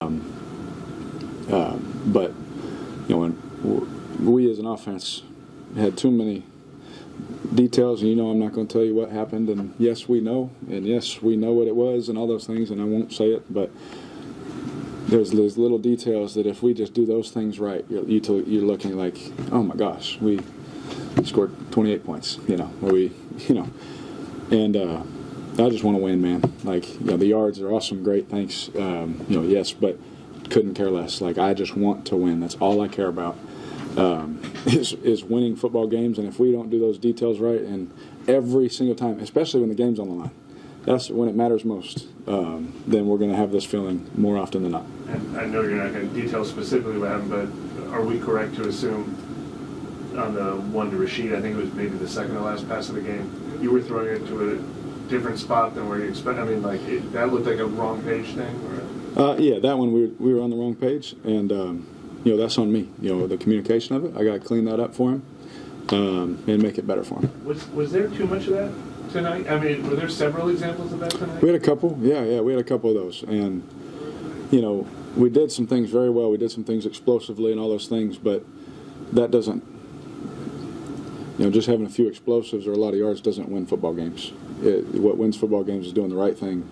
But when we as an offense had too many details, and I'm not going to tell you what happened, and yes, we know what it was and all those things, and I won't say it, but there's little details that if we just do those things right, you're looking like, oh my gosh, we scored 28 points, and I just want to win, man. The yards are awesome, great, thanks, yes, but couldn't care less. I just want to win. That's all I care about. Is winning football games, and if we don't do those details right, and every single time, especially when the game's on the line, that's when it matters most, then we're going to have this feeling more often than not. And I know you're not going to detail specifically what happened, but are we correct to assume on the one to Rashid, I think it was maybe the second to last pass of the game, you were throwing it to a different spot than where you expect? I mean, that looked like a wrong page thing? Or? Yeah, that one we were on the wrong page, and that's on me. The communication of it, I got to clean that up for him and make it better for him. Was there too much of that tonight? I mean, were there several examples of that tonight? We had a couple. Yeah, we had a couple of those, and we did some things very well. We did some things explosively and all those things, but that doesn't. Just having a few explosives or a lot of yards doesn't win football games. What wins football games is doing the right thing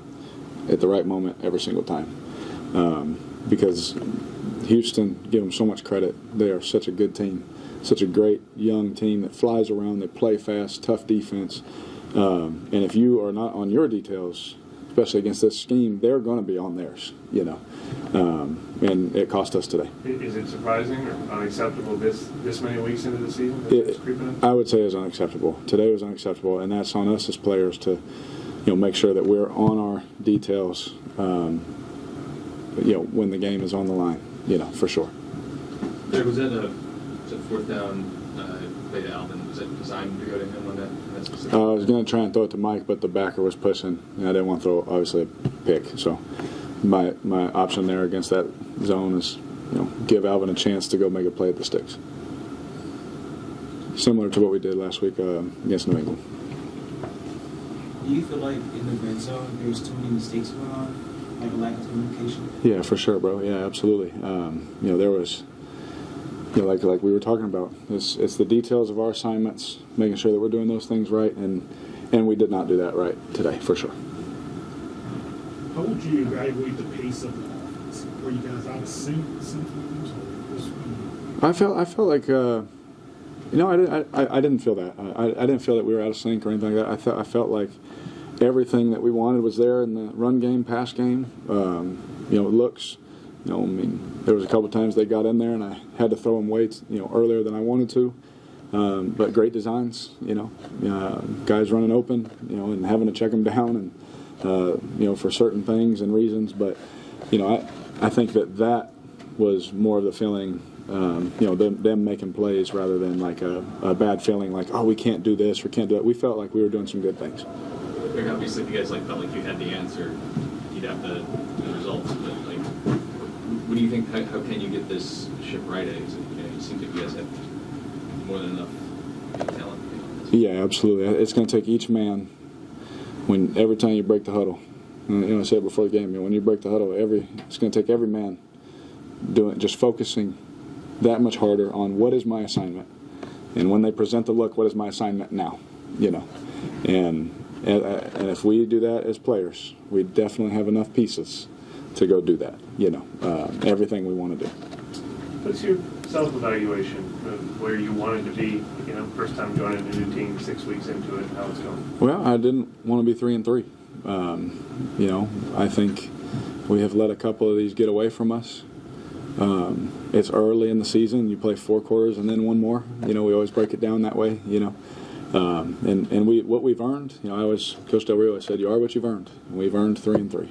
at the right moment every single time. Because Houston, give them so much credit. They are such a good team, such a great young team that flies around. They play fast, tough defense. And if you are not on your details, especially against this scheme, they're going to be on theirs. And it cost us today. Is it surprising or unacceptable this many weeks into the season? I would say it's unacceptable. Today was unacceptable, and that's on us as players to, make sure that we're on our details. When the game is on the line, for sure. Derek, was that fourth down play to Alvin? Was that designed to go to him on that specific? I was going to try and throw it to Mike, but the backer was pushing, and I didn't want to throw, obviously, a pick. So my option there against that zone is, give Alvin a chance to go make a play at the sticks. Similar to what we did last week against New England. Do you feel like in the red zone there's too many mistakes going on, like a lack of communication? Yeah, for sure, bro. Yeah, absolutely. There was, like we were talking about, it's the details of our assignments, making sure that we're doing those things right, and we did not do that right today, for sure. How would you evaluate the pace of the offense? Were you guys out of sync sometimes? I felt like, I didn't feel that. I didn't feel that we were out of sync or anything like that. I felt like everything that we wanted was there in the run game, pass game. Looks. There was a couple times they got in there and I had to throw them way, earlier than I wanted to. But great designs, guys running open, and having to check them down and, for certain things and reasons. But, I think that was more of the feeling, them making plays rather than like a bad feeling like, oh, we can't do this or can't do that. We felt like we were doing some good things. Obviously, if you guys felt like you had the answer, you'd have the results. But what do you think? How can you get this ship right? It seems like you guys have more than enough talent. Yeah, absolutely. It's going to take each man. Every time you break the huddle, I said before the game, when you break the huddle, it's going to take every man just focusing that much harder on what is my assignment, and when they present the look, what is my assignment now, and if we do that as players, we definitely have enough pieces to go do that, everything we want to do. What's your self-evaluation of where you wanted to be, first time joining a new team, 6 weeks into it, how it's going? Well, I didn't want to be 3-3. I think we have let a couple of these get away from us. It's early in the season. You play 4 quarters and then one more. We always break it down that way, And what we've earned, Coach Del Rio said, you are what you've earned. And we've earned 3-3,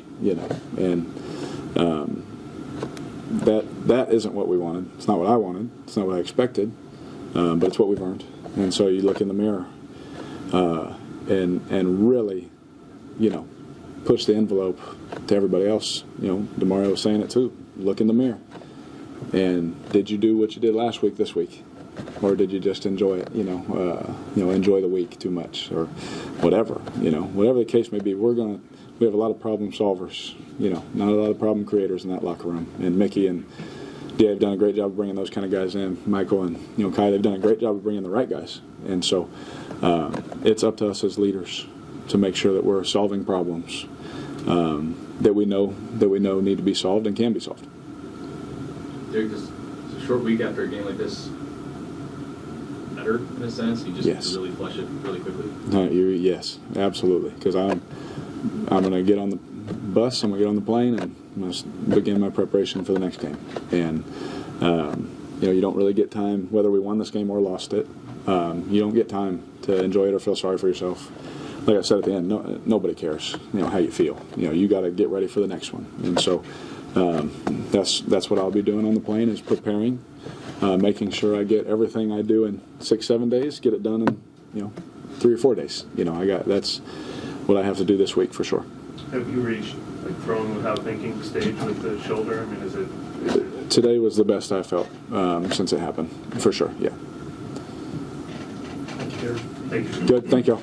And that isn't what we wanted. It's not what I wanted. It's not what I expected. But it's what we've earned. And so you look in the mirror and really, push the envelope to everybody else. DeMario was saying it too. Look in the mirror. And did you do what you did last week this week? Or did you just enjoy it, enjoy the week too much or whatever, whatever the case may be, we're going we have a lot of problem solvers, not a lot of problem creators in that locker room. And Mickey and Dave have done a great job of bringing those kind of guys in. Michael and Kai, they've done a great job of bringing the right guys. And so it's up to us as leaders to make sure that we're solving problems that we know need to be solved and can be solved. Derek, just a short week after a game like this, better in a sense. You just Yes. have to really flush it really quickly. Yes, absolutely. Because I'm going to get on the bus, I'm going to get on the plane, and I'm going to begin my preparation for the next game. And you don't really get time, whether we won this game or lost it. You don't get time to enjoy it or feel sorry for yourself. Like I said at the end, nobody cares, how you feel. You got to get ready for the next one. And so that's what I'll be doing on the plane, is preparing, making sure I get everything I do in 6-7 days, get it done in 3 or 4 days. That's what I have to do this week for sure. Have you reached throwing without thinking stage with the shoulder? I mean, is it Today was the best I felt since it happened, for sure. Yeah. Thank you. Good. Thank y'all.